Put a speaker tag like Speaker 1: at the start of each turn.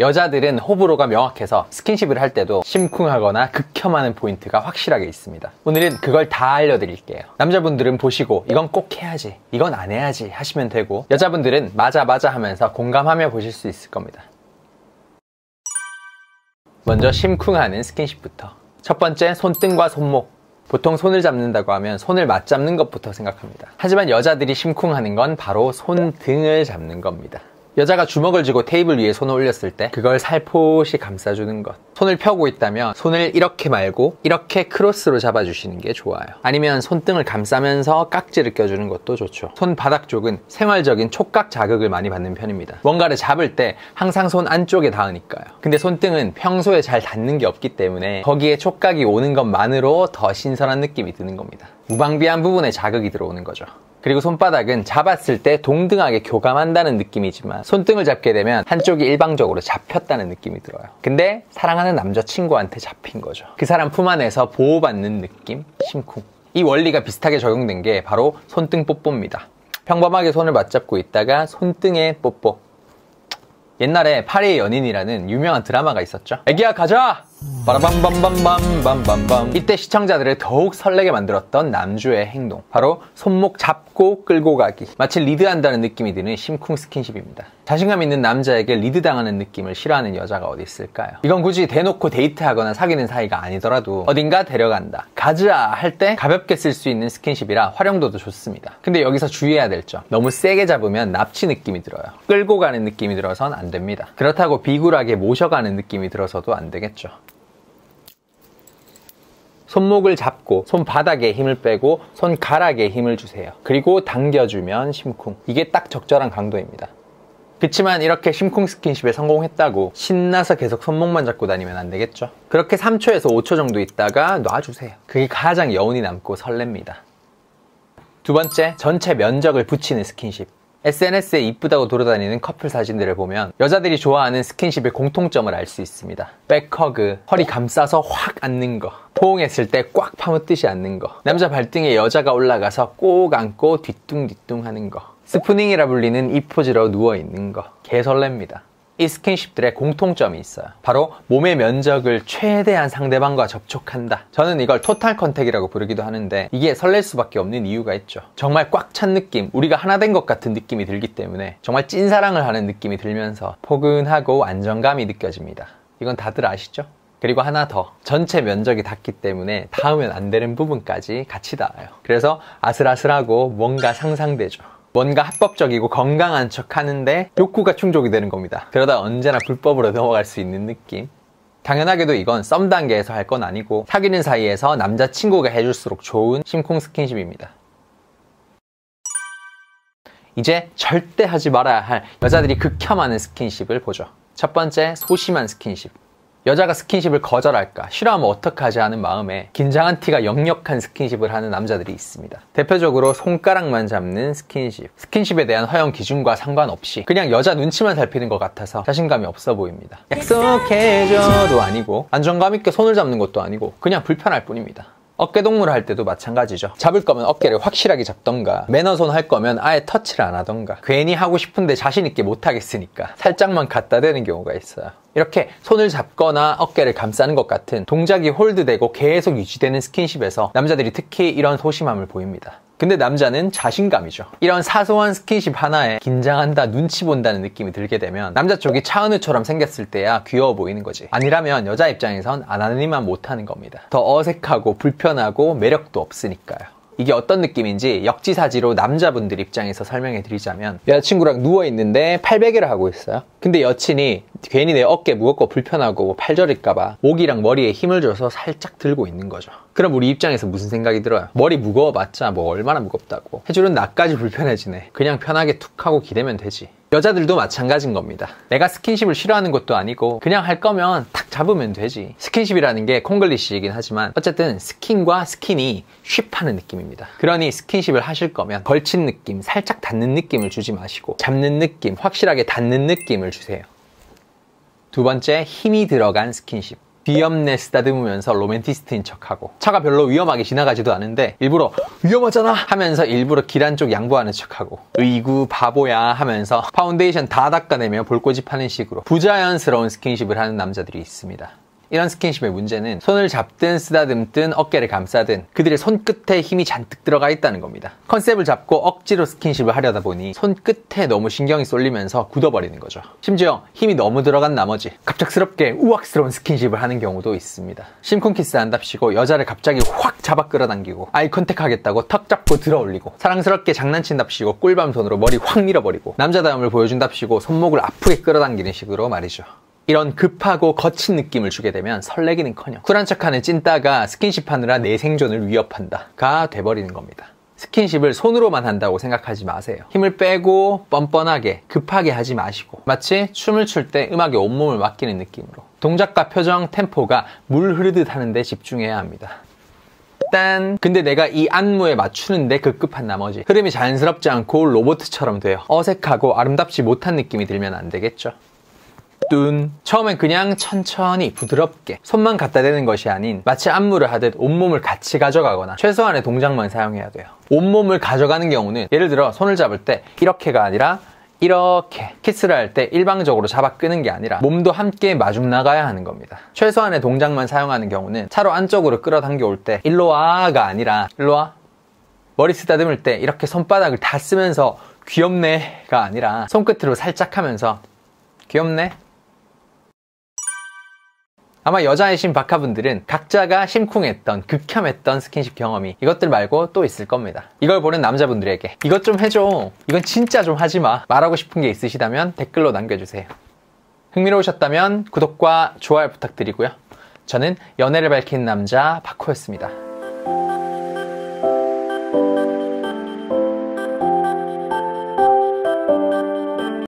Speaker 1: 여자들은 호불호가 명확해서 스킨십을 할 때도 심쿵하거나 극혐하는 포인트가 확실하게 있습니다. 오늘은 그걸 다 알려드릴게요. 남자분들은 보시고 이건 꼭 해야지, 이건 안 해야지 하시면 되고, 여자분들은 맞아 하면서 공감하며 보실 수 있을 겁니다. 먼저 심쿵하는 스킨십부터. 첫 번째, 손등과 손목. 보통 손을 잡는다고 하면 손을 맞잡는 것부터 생각합니다. 하지만 여자들이 심쿵하는 건 바로 손등을 잡는 겁니다. 여자가 주먹을 쥐고 테이블 위에 손을 올렸을 때 그걸 살포시 감싸주는 것. 손을 펴고 있다면 손을 이렇게 말고 이렇게 크로스로 잡아주시는 게 좋아요. 아니면 손등을 감싸면서 깍지를 껴주는 것도 좋죠. 손바닥 쪽은 생활적인 촉각 자극을 많이 받는 편입니다. 뭔가를 잡을 때 항상 손 안쪽에 닿으니까요. 근데 손등은 평소에 잘 닿는 게 없기 때문에 거기에 촉각이 오는 것만으로 더 신선한 느낌이 드는 겁니다. 무방비한 부분에 자극이 들어오는 거죠. 그리고 손바닥은 잡았을 때 동등하게 교감한다는 느낌이지만 손등을 잡게 되면 한쪽이 일방적으로 잡혔다는 느낌이 들어요. 근데 사랑하는 남자친구한테 잡힌 거죠. 그 사람 품 안에서 보호받는 느낌? 심쿵. 이 원리가 비슷하게 적용된 게 바로 손등 뽀뽀입니다. 평범하게 손을 맞잡고 있다가 손등에 뽀뽀. 옛날에 파리의 연인이라는 유명한 드라마가 있었죠. 애기야 가자! 빠라밤밤밤밤밤밤밤. 이때 시청자들을 더욱 설레게 만들었던 남주의 행동, 바로 손목 잡고 끌고 가기. 마치 리드한다는 느낌이 드는 심쿵 스킨십입니다. 자신감 있는 남자에게 리드당하는 느낌을 싫어하는 여자가 어디 있을까요? 이건 굳이 대놓고 데이트하거나 사귀는 사이가 아니더라도 어딘가 데려간다, 가자 할 때 가볍게 쓸 수 있는 스킨십이라 활용도도 좋습니다. 근데 여기서 주의해야 될 점, 너무 세게 잡으면 납치 느낌이 들어요. 끌고 가는 느낌이 들어선 안 됩니다. 그렇다고 비굴하게 모셔가는 느낌이 들어서도 안 되겠죠. 손목을 잡고 손바닥에 힘을 빼고 손가락에 힘을 주세요. 그리고 당겨주면 심쿵. 이게 딱 적절한 강도입니다. 그치만 이렇게 심쿵 스킨십에 성공했다고 신나서 계속 손목만 잡고 다니면 안 되겠죠. 그렇게 3초에서 5초 정도 있다가 놔주세요. 그게 가장 여운이 남고 설렙니다. 두 번째, 전체 면적을 붙이는 스킨십. SNS에 이쁘다고 돌아다니는 커플 사진들을 보면 여자들이 좋아하는 스킨십의 공통점을 알 수 있습니다. 백허그, 허리 감싸서 확 안는 거, 포옹했을 때 꽉 파묻듯이 안는 거, 남자 발등에 여자가 올라가서 꼭 안고 뒤뚱뒤뚱 하는 거, 스푸닝이라 불리는 이 포즈로 누워있는 거. 개설렙니다. 이 스킨십들의 공통점이 있어요. 바로 몸의 면적을 최대한 상대방과 접촉한다. 저는 이걸 토탈 컨택이라고 부르기도 하는데 이게 설렐 수밖에 없는 이유가 있죠. 정말 꽉 찬 느낌, 우리가 하나 된 것 같은 느낌이 들기 때문에 정말 찐사랑을 하는 느낌이 들면서 포근하고 안정감이 느껴집니다. 이건 다들 아시죠? 그리고 하나 더, 전체 면적이 닿기 때문에 닿으면 안 되는 부분까지 같이 닿아요. 그래서 아슬아슬하고 뭔가 상상되죠. 뭔가 합법적이고 건강한 척 하는데 욕구가 충족이 되는 겁니다. 그러다 언제나 불법으로 넘어갈 수 있는 느낌. 당연하게도 이건 썸 단계에서 할 건 아니고 사귀는 사이에서 남자친구가 해줄수록 좋은 심쿵 스킨십입니다. 이제 절대 하지 말아야 할 여자들이 극혐하는 스킨십을 보죠. 첫 번째, 소심한 스킨십. 여자가 스킨십을 거절할까, 싫어하면 어떡하지 하는 마음에 긴장한 티가 역력한 스킨십을 하는 남자들이 있습니다. 대표적으로 손가락만 잡는 스킨십. 스킨십에 대한 허용 기준과 상관없이 그냥 여자 눈치만 살피는 것 같아서 자신감이 없어 보입니다. 약속해줘도 아니고 안정감 있게 손을 잡는 것도 아니고 그냥 불편할 뿐입니다. 어깨동무를 할 때도 마찬가지죠. 잡을 거면 어깨를 확실하게 잡던가, 매너손 할 거면 아예 터치를 안 하던가, 괜히 하고 싶은데 자신 있게 못 하겠으니까 살짝만 갖다 대는 경우가 있어요. 이렇게 손을 잡거나 어깨를 감싸는 것 같은 동작이 홀드되고 계속 유지되는 스킨십에서 남자들이 특히 이런 소심함을 보입니다. 근데 남자는 자신감이죠. 이런 사소한 스킨십 하나에 긴장한다, 눈치 본다는 느낌이 들게 되면 남자 쪽이 차은우처럼 생겼을 때야 귀여워 보이는 거지. 아니라면 여자 입장에선 안 하니만 못하는 겁니다. 더 어색하고 불편하고 매력도 없으니까요. 이게 어떤 느낌인지 역지사지로 남자분들 입장에서 설명해 드리자면, 여자친구랑 누워있는데 팔베개를 하고 있어요. 근데 여친이 괜히 내 어깨 무겁고 불편하고 팔 저릴까봐 목이랑 머리에 힘을 줘서 살짝 들고 있는 거죠. 그럼 우리 입장에서 무슨 생각이 들어요? 머리 무거워봤자 뭐 얼마나 무겁다고. 해주는 나까지 불편해지네. 그냥 편하게 툭 하고 기대면 되지. 여자들도 마찬가지인 겁니다. 내가 스킨십을 싫어하는 것도 아니고 그냥 할 거면 탁 잡으면 되지. 스킨십이라는 게 콩글리시이긴 하지만 어쨌든 스킨과 스킨이 쉽하는 느낌입니다. 그러니 스킨십을 하실 거면 걸친 느낌, 살짝 닿는 느낌을 주지 마시고 잡는 느낌, 확실하게 닿는 느낌을 주세요. 두 번째, 힘이 들어간 스킨십. 귀엽네 쓰다듬으면서 로맨티스트인 척하고, 차가 별로 위험하게 지나가지도 않은데 일부러 위험하잖아 하면서 일부러 길 안쪽 양보하는 척하고, 으이구 바보야 하면서 파운데이션 다 닦아내며 볼꼬집하는 식으로 부자연스러운 스킨십을 하는 남자들이 있습니다. 이런 스킨십의 문제는 손을 잡든 쓰다듬든 어깨를 감싸든 그들의 손끝에 힘이 잔뜩 들어가 있다는 겁니다. 컨셉을 잡고 억지로 스킨십을 하려다 보니 손끝에 너무 신경이 쏠리면서 굳어버리는 거죠. 심지어 힘이 너무 들어간 나머지 갑작스럽게 우악스러운 스킨십을 하는 경우도 있습니다. 심쿵 키스한답시고 여자를 갑자기 확 잡아 끌어당기고 아이 컨택 하겠다고 턱 잡고 들어올리고, 사랑스럽게 장난친답시고 꿀밤 손으로 머리 확 밀어버리고, 남자다움을 보여준답시고 손목을 아프게 끌어당기는 식으로 말이죠. 이런 급하고 거친 느낌을 주게 되면 설레기는커녕 쿨한 척하는 찐따가 스킨십 하느라 내 생존을 위협한다가 돼버리는 겁니다. 스킨십을 손으로만 한다고 생각하지 마세요. 힘을 빼고 뻔뻔하게 급하게 하지 마시고, 마치 춤을 출 때 음악에 온몸을 맡기는 느낌으로 동작과 표정, 템포가 물 흐르듯 하는데 집중해야 합니다. 근데 내가 이 안무에 맞추는데 급급한 나머지 흐름이 자연스럽지 않고 로봇처럼 돼요. 어색하고 아름답지 못한 느낌이 들면 안 되겠죠. 처음엔 그냥 천천히 부드럽게 손만 갖다 대는 것이 아닌 마치 안무를 하듯 온몸을 같이 가져가거나 최소한의 동작만 사용해야 돼요. 온몸을 가져가는 경우는 예를 들어 손을 잡을 때 이렇게가 아니라 이렇게, 키스를 할 때 일방적으로 잡아 끄는 게 아니라 몸도 함께 마중 나가야 하는 겁니다. 최소한의 동작만 사용하는 경우는 차로 안쪽으로 끌어당겨 올 때 일로 와가 아니라 일로 와, 머리 쓰다듬을 때 이렇게 손바닥을 다 쓰면서 귀엽네가 아니라 손끝으로 살짝 하면서 귀엽네. 아마 여자이신 박하분들은 각자가 심쿵했던, 극혐했던 스킨십 경험이 이것들 말고 또 있을 겁니다. 이걸 보는 남자분들에게 이것 좀 해줘, 이건 진짜 좀 하지마 말하고 싶은 게 있으시다면 댓글로 남겨주세요. 흥미로우셨다면 구독과 좋아요 부탁드리고요. 저는 연애를 밝힌 남자 바코였습니다.